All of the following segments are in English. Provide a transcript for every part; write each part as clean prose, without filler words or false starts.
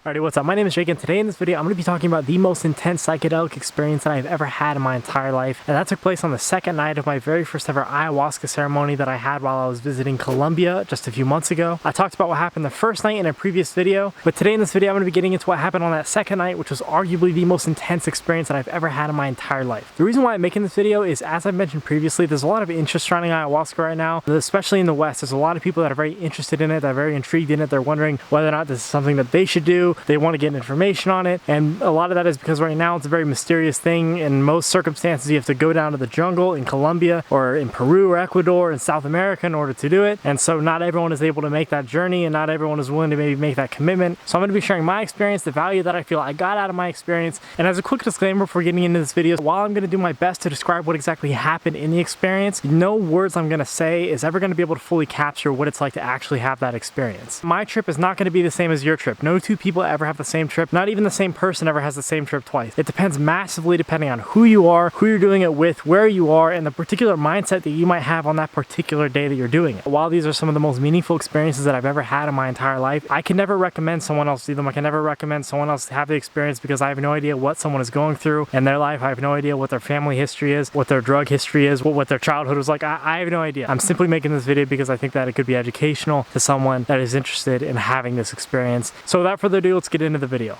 Alrighty, what's up? My name is Jake, and today in this video I'm going to be talking about the most intense psychedelic experience that I've ever had in my entire life. And that took place on the second night of my very first ever ayahuasca ceremony that I had while I was visiting Colombia just a few months ago. I talked about what happened the first night in a previous video, but today in this video I'm going to be getting into what happened on that second night, which was arguably the most intense experience that I've ever had in my entire life. The reason why I'm making this video is, as I mentioned previously, there's a lot of interest surrounding ayahuasca right now, especially in the West. There's a lot of people that are very interested in it, that are very intrigued in it. They're wondering whether or not this is something that they should do. They want to get information on it, and a lot of that is because right now it's a very mysterious thing. In most circumstances you have to go down to the jungle in Colombia or in Peru or Ecuador in South America in order to do it, and so not everyone is able to make that journey, and not everyone is willing to maybe make that commitment. So I'm going to be sharing my experience, the value that I feel I got out of my experience. And as a quick disclaimer before getting into this video, while I'm going to do my best to describe what exactly happened in the experience, no words I'm going to say is ever going to be able to fully capture what it's like to actually have that experience. My trip is not going to be the same as your trip. No two people ever have the same trip. Not even the same person ever has the same trip twice. It depends massively depending on who you are, who you're doing it with, where you are, and the particular mindset that you might have on that particular day that you're doing it. While these are some of the most meaningful experiences that I've ever had in my entire life, I can never recommend someone else do them. I can never recommend someone else have the experience because I have no idea what someone is going through in their life. I have no idea what their family history is, what their drug history is, what their childhood was like. I have no idea. I'm simply making this video because I think that it could be educational to someone that is interested in having this experience. So without further ado, let's get into the video.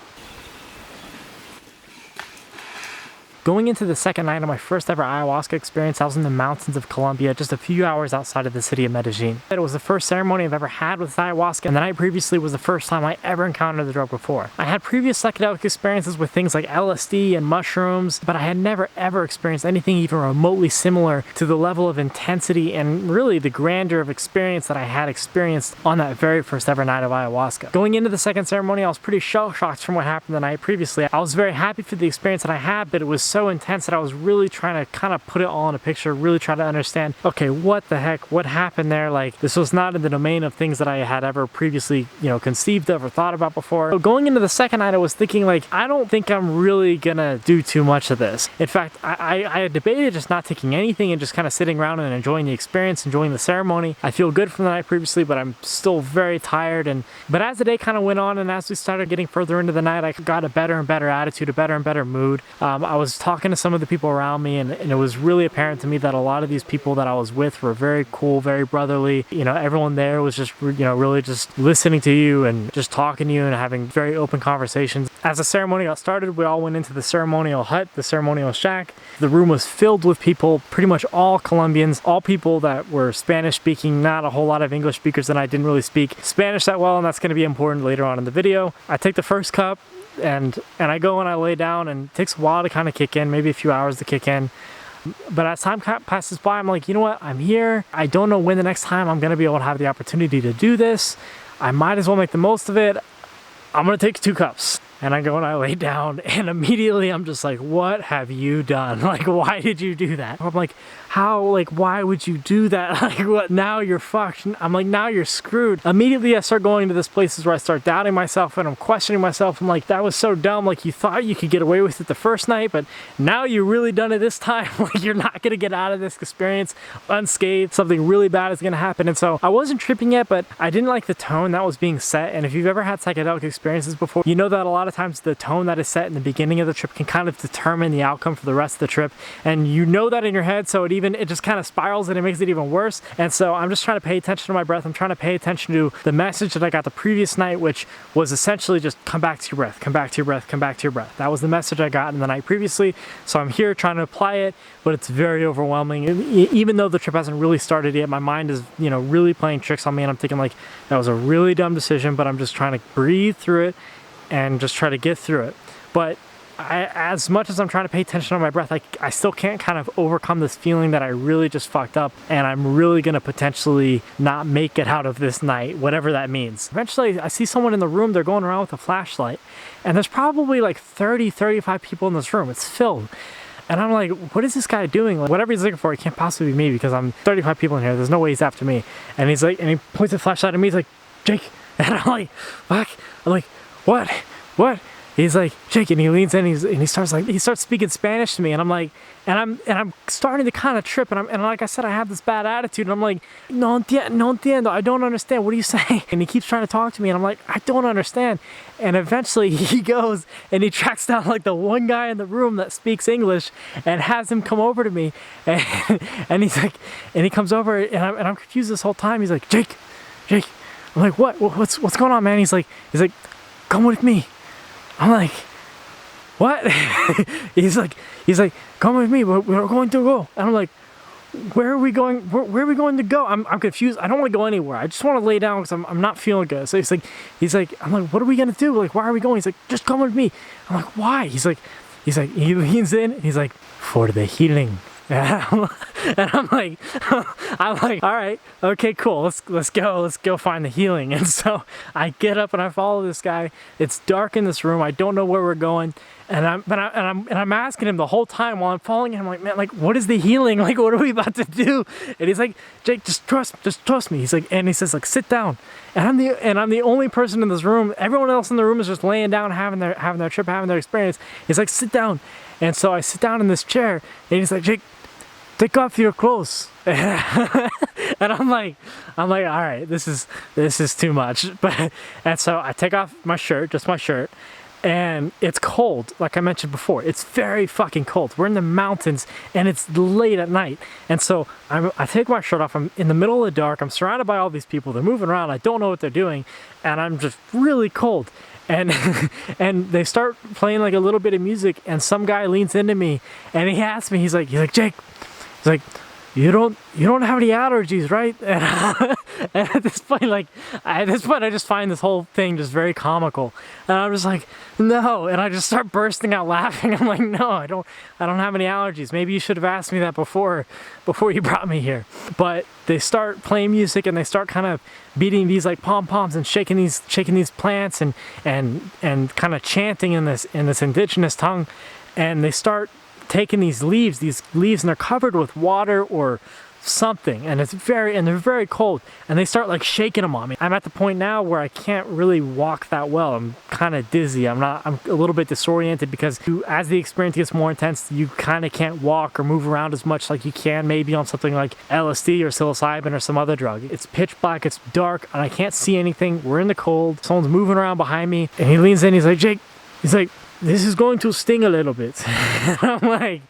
Going into the second night of my first ever ayahuasca experience, I was in the mountains of Colombia, just a few hours outside of the city of Medellin. It was the first ceremony I've ever had with ayahuasca, and the night previously was the first time I ever encountered the drug before. I had previous psychedelic experiences with things like LSD and mushrooms, but I had never ever experienced anything even remotely similar to the level of intensity and really the grandeur of experience that I had experienced on that very first ever night of ayahuasca. Going into the second ceremony, I was pretty shell-shocked from what happened the night previously. I was very happy for the experience that I had, but it was so intense that I was really trying to kind of put it all in a picture, really try to understand, okay, what the heck, what happened there? Like, this was not in the domain of things that I had ever previously, conceived of or thought about before. So going into the second night, I was thinking, like, I don't think I'm really gonna do too much of this. In fact, I had debated just not taking anything and just kind of sitting around and enjoying the experience, enjoying the ceremony. I feel good from the night previously, but I'm still very tired. But as the day kind of went on and as we started getting further into the night, I got a better and better attitude, a better and better mood. I was talking to some of the people around me, and it was really apparent to me that a lot of these people that I was with were very cool, very brotherly. Everyone there was just, really just listening to you and just talking to you and having very open conversations. As the ceremony got started, we all went into the ceremonial hut, the ceremonial shack. The room was filled with people, pretty much all Colombians, all people that were Spanish speaking, not a whole lot of English speakers, and I didn't really speak Spanish that well, and that's going to be important later on in the video. I take the first cup, and I go and I lay down, and it takes a while to kind of kick in, maybe a few hours to kick in. But as time passes by, I'm like, you know what, I'm here. I don't know when the next time I'm going to be able to have the opportunity to do this. I might as well make the most of it. I'm going to take 2 cups. And I go and I lay down, and immediately I'm just like, what have you done? Like, why did you do that? I'm like, how, like, why would you do that? Like, what, now you're fucked. I'm like, now you're screwed. Immediately I start going to this places where I start doubting myself and I'm questioning myself. I'm like, that was so dumb. Like, you thought you could get away with it the first night, but now you really done it this time. Like, you're not gonna get out of this experience unscathed. Something really bad is gonna happen. And so I wasn't tripping yet, but I didn't like the tone that was being set. And if you've ever had psychedelic experiences before, you know that a lot of times the tone that is set in the beginning of the trip can kind of determine the outcome for the rest of the trip. And you know that in your head, so it just kind of spirals and it makes it even worse. And so I'm just trying to pay attention to my breath. I'm trying to pay attention to the message that I got the previous night, which was essentially just come back to your breath, come back to your breath, come back to your breath. That was the message I got in the night previously. So I'm here trying to apply it, but it's very overwhelming. Even though the trip hasn't really started yet, my mind is, really playing tricks on me, and I'm thinking, like, that was a really dumb decision, but I'm just trying to breathe through it and just try to get through it. But as much as I'm trying to pay attention to my breath, I still can't kind of overcome this feeling that I really just fucked up, and I'm really gonna potentially not make it out of this night, whatever that means. Eventually, I see someone in the room, they're going around with a flashlight, and there's probably like 35 people in this room. It's filled. And I'm like, what is this guy doing? Like, whatever he's looking for, it can't possibly be me because I'm 35 people in here. There's no way he's after me. And he's like, and he points the flashlight at me. He's like, Jake. And I'm like, fuck. I'm like, what? he's like, Jake, and he leans in, and he starts speaking Spanish to me, and I'm like, and I'm starting to kind of trip, and like I said, I have this bad attitude, and I'm like, no entiendo, I don't understand, what are you saying? And he keeps trying to talk to me, and I'm like, I don't understand. And eventually he goes and he tracks down like the one guy in the room that speaks English and has him come over to me, and he's like, and he comes over, and I'm confused this whole time. He's like, Jake. I'm like, what's going on, man? He's like, come with me. I'm like, what? he's like, come with me. We're going to go. And I'm like, where are we going? Where are we going to go? I'm confused. I don't want to go anywhere. I just want to lay down because I'm not feeling good. So he's like, I'm like, what are we gonna do? Like, why are we going? He's like, just come with me. I'm like, why? He leans in. And he's like, for the healing. And I'm like, all right, okay, cool. Let's go find the healing. And so I get up and I follow this guy. It's dark in this room. I don't know where we're going. And I'm asking him the whole time while I'm following him, like, man, like, what is the healing? Like, what are we about to do? And he's like, Jake, just trust me. He's like, and he says, like, sit down. And I'm the only person in this room. Everyone else in the room is just laying down, having their trip, having their experience. He's like, sit down. And so I sit down in this chair, and he's like, Jake, take off your clothes. And I'm like, all right, this is too much. And so I take off my shirt, just my shirt, and it's cold. Like I mentioned before, it's very fucking cold. We're in the mountains and it's late at night. And so I take my shirt off. I'm in the middle of the dark. I'm surrounded by all these people. They're moving around. I don't know what they're doing. And I'm just really cold. And and they start playing like a little bit of music, and some guy leans into me and he asks me, he's like, Jake, he's like, you don't have any allergies, right? And at this point, I just find this whole thing just very comical, and I'm just like, no, and I just start bursting out laughing. I'm like, no, I don't have any allergies. Maybe you should have asked me that before you brought me here. But they start playing music, and they start kind of beating these like pom-poms and shaking these plants and kind of chanting in this indigenous tongue, and they start taking these leaves and they're covered with water or something, and they're very cold, and they start like shaking them on me. I'm at the point now where I can't really walk that well. I'm kind of dizzy. I'm a little bit disoriented because as the experience gets more intense, you kind of can't walk or move around as much like you can maybe on something like LSD or psilocybin or some other drug. It's pitch black, it's dark, and I can't see anything. We're in the cold. Someone's moving around behind me, and he leans in. He's like, Jake, this is going to sting a little bit. I'm like,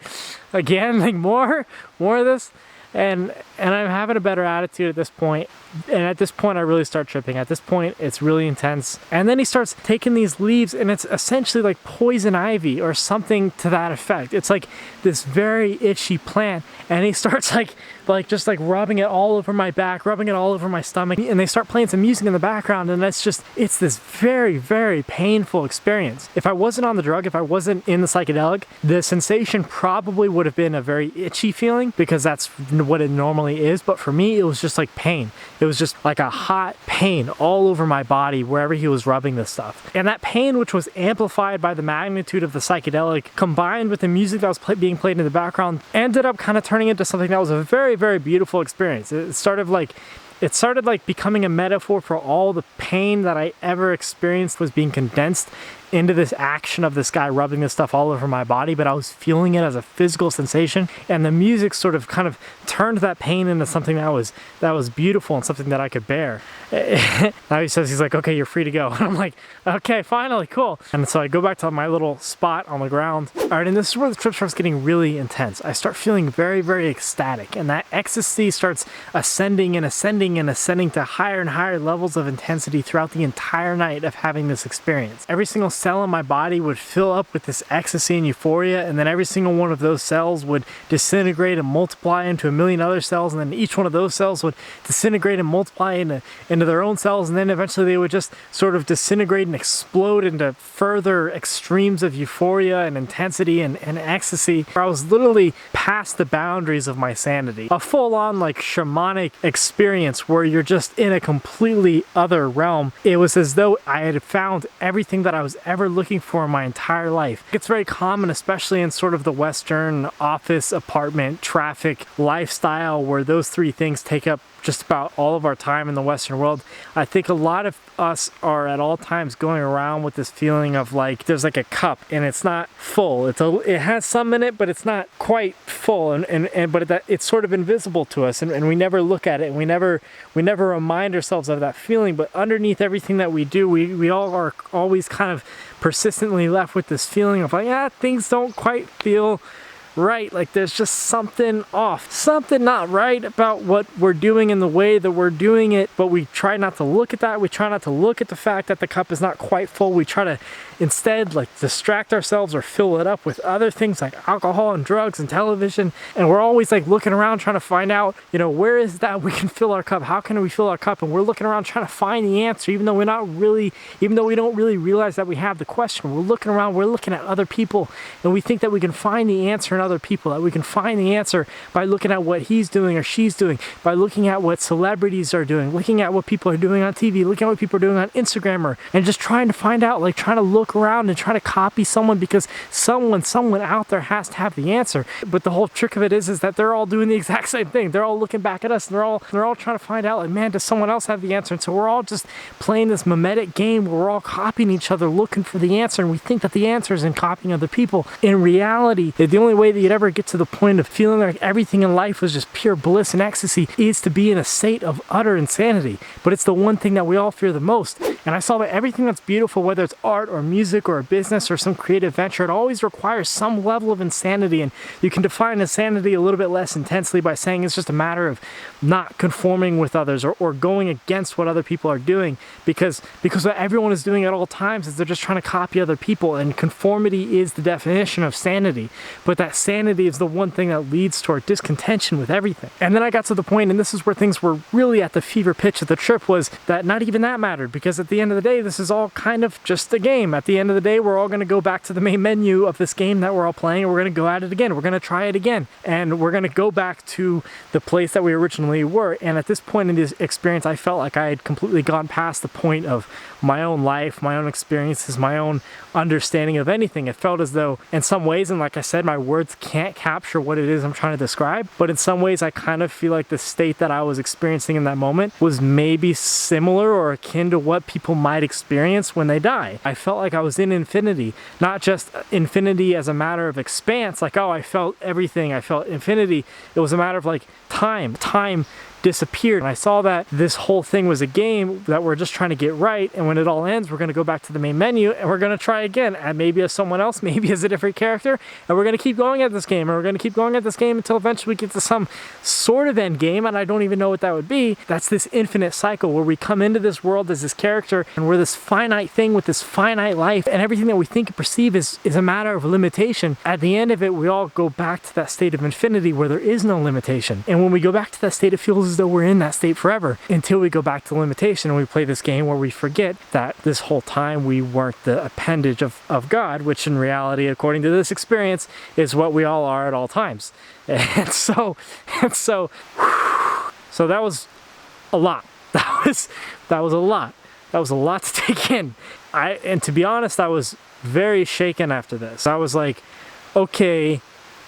again, like more of this, and I'm having a better attitude at this point. And at this point, I really start tripping. At this point, it's really intense. And then he starts taking these leaves, and it's essentially like poison ivy or something to that effect. It's like this very itchy plant, and he starts like just rubbing it all over my back, rubbing it all over my stomach, and they start playing some music in the background, and it's this very, very painful experience. If I wasn't on the drug, if I wasn't in the psychedelic, the sensation probably would have been a very itchy feeling, because that's what it normally is. But for me, it was just like pain. It was just like a hot pain all over my body wherever he was rubbing this stuff. And that pain, which was amplified by the magnitude of the psychedelic, combined with the music that was being played in the background, ended up kind of turning into something that was a very, very beautiful experience. It started like becoming a metaphor for all the pain that I ever experienced was being condensed into this action of this guy rubbing this stuff all over my body, but I was feeling it as a physical sensation, and the music sort of kind of turned that pain into something that was beautiful and something that I could bear. Now he says, he's like, okay, you're free to go. And I'm like, okay, finally, cool. And so I go back to my little spot on the ground. All right, and this is where the trip starts getting really intense. I start feeling very, very ecstatic, and that ecstasy starts ascending and ascending and ascending to higher and higher levels of intensity throughout the entire night of having this experience. Every single cell in my body would fill up with this ecstasy and euphoria, and then every single one of those cells would disintegrate and multiply into a million other cells, and then each one of those cells would disintegrate and multiply into their own cells, and then eventually they would just sort of disintegrate and explode into further extremes of euphoria and intensity and ecstasy. I was literally past the boundaries of my sanity. A full-on like shamanic experience where you're just in a completely other realm. It was as though I had found everything that I was ever looking for in my entire life. It's very common, especially in sort of the Western office, apartment, traffic lifestyle, where those three things take up just about all of our time in the Western world. I think a lot of us are at all times going around with this feeling of like there's like a cup and it's not full. It has some in it, but it's not quite full, but it's sort of invisible to us, and we never look at it, and we never remind ourselves of that feeling. But underneath everything that we do, we all are always kind of persistently left with this feeling of like, things don't quite feel right, like there's just something off, something not right about what we're doing and the way that we're doing it. But we try not to look at that. We try not to look at the fact that the cup is not quite full. We try to instead like distract ourselves or fill it up with other things like alcohol and drugs and television, and we're always like looking around trying to find out, where is that we can fill our cup, how can we fill our cup, and we're looking around trying to find the answer, even though we don't really realize that we have the question. We're looking around, we're looking at other people, and we think that we can find the answer in other people, that we can find the answer by looking at what he's doing or she's doing, by looking at what celebrities are doing, looking at what people are doing on TV, looking at what people are doing on Instagram, and just trying to find out, like trying to look around and try to copy someone because someone out there has to have the answer. But the whole trick of it is that they're all doing the exact same thing. They're all looking back at us, and they're all trying to find out, like, man, does someone else have the answer? And so we're all just playing this mimetic game where we're all copying each other, looking for the answer, and we think that the answer is in copying other people. In reality, the only way that you'd ever get to the point of feeling like everything in life was just pure bliss and ecstasy is to be in a state of utter insanity. But it's the one thing that we all fear the most. And I saw that everything that's beautiful, whether it's art or music or a business or some creative venture, it always requires some level of insanity. And you can define insanity a little bit less intensely by saying it's just a matter of not conforming with others or going against what other people are doing, because what everyone is doing at all times is they're just trying to copy other people, and conformity is the definition of sanity. But that sanity is the one thing that leads to our discontention with everything. And then I got to the point, and this is where things were really at the fever pitch of the trip, was that not even that mattered, because at the end of the day, this is all kind of just a game. At the end of the day, we're all going to go back to the main menu of this game that we're all playing, and we're going to go at it again. We're going to try it again, and we're going to go back to the place that we originally were. And at this point in this experience, I felt like I had completely gone past the point of my own life, my own experiences, my own understanding of anything. It felt as though in some ways, and like I said, my words can't capture what it is I'm trying to describe, but in some ways I kind of feel like the state that I was experiencing in that moment was maybe similar or akin to what people might experience when they die. I felt like I was in infinity, not just infinity as a matter of expanse, like, oh, I felt everything, I felt infinity. It was a matter of like time disappeared, and I saw that this whole thing was a game that we're just trying to get right, and when it all ends, we're going to go back to the main menu and we're going to try again, and maybe as someone else, maybe as a different character, and we're going to keep going at this game, and we're going to keep going at this game until eventually we get to some sort of end game, and I don't even know what that would be. That's this infinite cycle where we come into this world as this character, and we're this finite thing with this finite life, and everything that we think and perceive is a matter of limitation. At the end of it, we all go back to that state of infinity where there is no limitation, and when we go back to that state, it feels as though we're in that state forever until we go back to limitation and we play this game where we forget that this whole time we weren't the appendage of God, which in reality, according to this experience, is what we all are at all times. And so that was a lot. That was a lot. That was a lot to take in. And to be honest, I was very shaken after this. I was like, okay,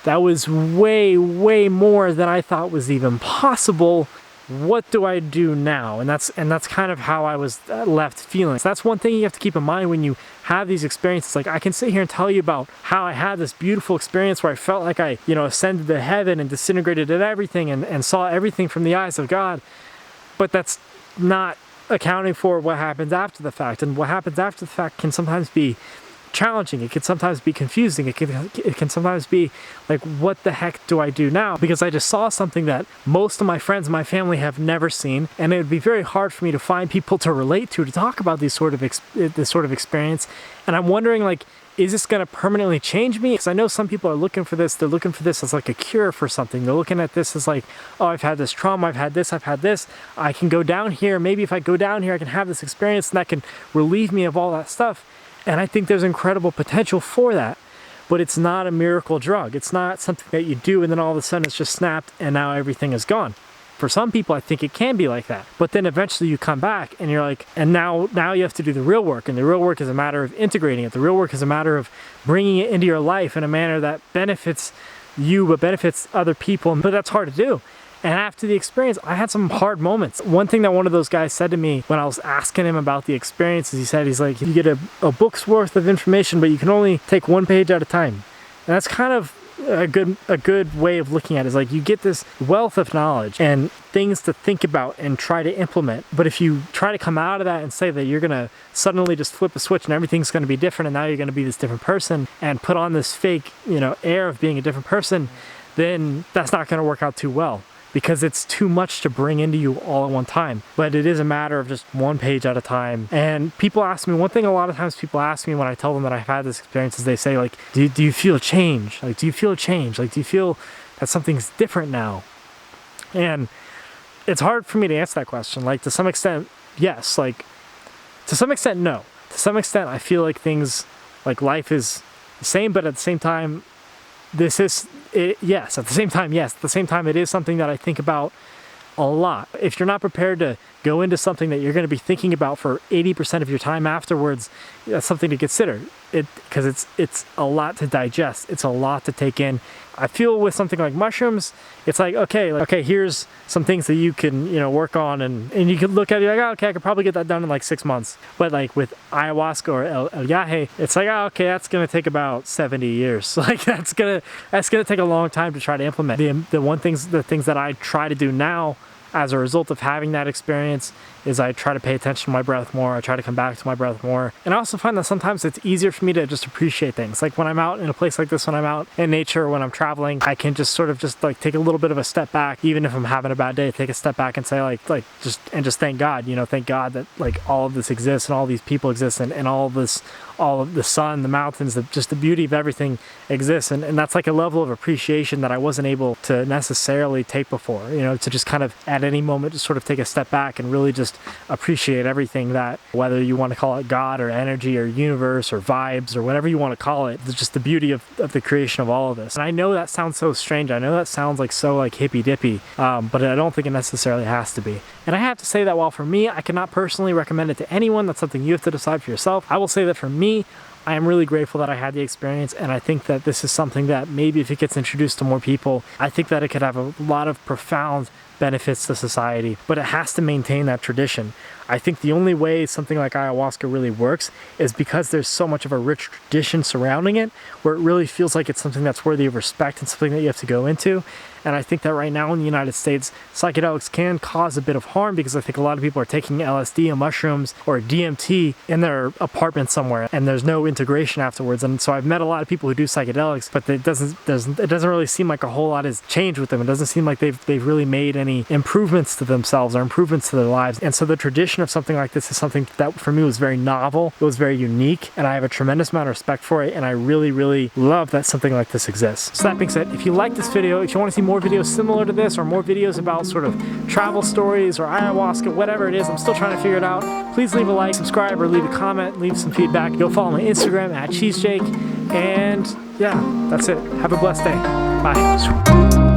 that was way, way more than I thought was even possible. What do I do now? And that's kind of how I was left feeling. So that's one thing you have to keep in mind when you have these experiences. Like, I can sit here and tell you about how I had this beautiful experience where I felt like I, ascended to heaven and disintegrated at everything and saw everything from the eyes of God. But that's not accounting for what happens after the fact. And what happens after the fact can sometimes be challenging. It can sometimes be confusing. It can sometimes be like, what the heck do I do now? Because I just saw something that most of my friends and my family have never seen, and it would be very hard for me to find people to relate to talk about this sort of experience. And I'm wondering, like, is this going to permanently change me? Because I know some people are looking for this. They're looking for this as like a cure for something. They're looking at this as like, oh, I've had this trauma, I've had this. I can go down here. Maybe if I go down here, I can have this experience and that can relieve me of all that stuff. And I think there's incredible potential for that, but it's not a miracle drug. It's not something that you do and then all of a sudden it's just snapped and now everything is gone. For some people, I think it can be like that, but then eventually you come back and you're like, and now you have to do the real work, and the real work is a matter of integrating it. The real work is a matter of bringing it into your life in a manner that benefits you but benefits other people, but that's hard to do. And after the experience, I had some hard moments. One thing that one of those guys said to me when I was asking him about the experience is he's like, you get a book's worth of information, but you can only take one page at a time. And that's kind of a good way of looking at it. Is like, you get this wealth of knowledge and things to think about and try to implement, but if you try to come out of that and say that you're gonna suddenly just flip a switch and everything's gonna be different and now you're gonna be this different person and put on this fake, you know, air of being a different person, then that's not gonna work out too well, because it's too much to bring into you all at one time. But it is a matter of just one page at a time. And people ask me, one thing a lot of times people ask me when I tell them that I've had this experience is they say like, do you feel a change? Like, do you feel a change? Like, do you feel that something's different now? And it's hard for me to answer that question. Like, to some extent, yes. Like, to some extent, no. To some extent, I feel like things, like life is the same, but at the same time, this is it, yes. At the same time, yes. At the same time, it is something that I think about a lot. If you're not prepared to go into something that you're going to be thinking about for 80% of your time afterwards, that's something to consider. Because it's a lot to digest. It's a lot to take in. I feel with something like mushrooms, it's like, okay, here's some things that you can, you know, work on, and you can look at it like, oh, okay, I could probably get that done in like 6 months. But like with ayahuasca or el yahe, it's like, oh, okay, that's gonna take about 70 years. Like that's gonna take a long time to try to implement. The things that I try to do now as a result of having that experience is I try to pay attention to my breath more. I try to come back to my breath more. And I also find that sometimes it's easier for me to just appreciate things. Like when I'm out in a place like this, when I'm out in nature, when I'm traveling, I can just sort of just like take a little bit of a step back, even if I'm having a bad day, take a step back and say just thank God, you know, thank God that like all of this exists and all these people exist and all of the sun, the mountains, just the beauty of everything exists. And that's like a level of appreciation that I wasn't able to necessarily take before, you know, to just kind of at any moment just sort of take a step back and really just appreciate everything, that whether you want to call it God or energy or universe or vibes or whatever you want to call it, just the beauty of the creation of all of this. And I know that sounds so strange. I know that sounds like so like hippy dippy, but I don't think it necessarily has to be. And I have to say that while for me, I cannot personally recommend it to anyone. That's something you have to decide for yourself. I will say that for me, I am really grateful that I had the experience, and I think that this is something that maybe if it gets introduced to more people, I think that it could have a lot of profound benefits to society, but it has to maintain that tradition. I think the only way something like ayahuasca really works is because there's so much of a rich tradition surrounding it, where it really feels like it's something that's worthy of respect and something that you have to go into. And I think that right now in the United States, psychedelics can cause a bit of harm, because I think a lot of people are taking LSD and mushrooms or DMT in their apartment somewhere, and there's no integration afterwards. And so I've met a lot of people who do psychedelics, but it doesn't really seem like a whole lot has changed with them. It doesn't seem like they've really made any improvements to themselves or improvements to their lives. And so the tradition of something like this is something that for me was very novel. It was very unique, and I have a tremendous amount of respect for it. And I really, really love that something like this exists. So that being said, if you like this video, if you want to see more videos similar to this, or more videos about sort of travel stories or ayahuasca, whatever it is, I'm still trying to figure it out, please leave a like, subscribe, or leave a comment, leave some feedback. Go follow my Instagram @cheesejake. And yeah, that's it. Have a blessed day. Bye.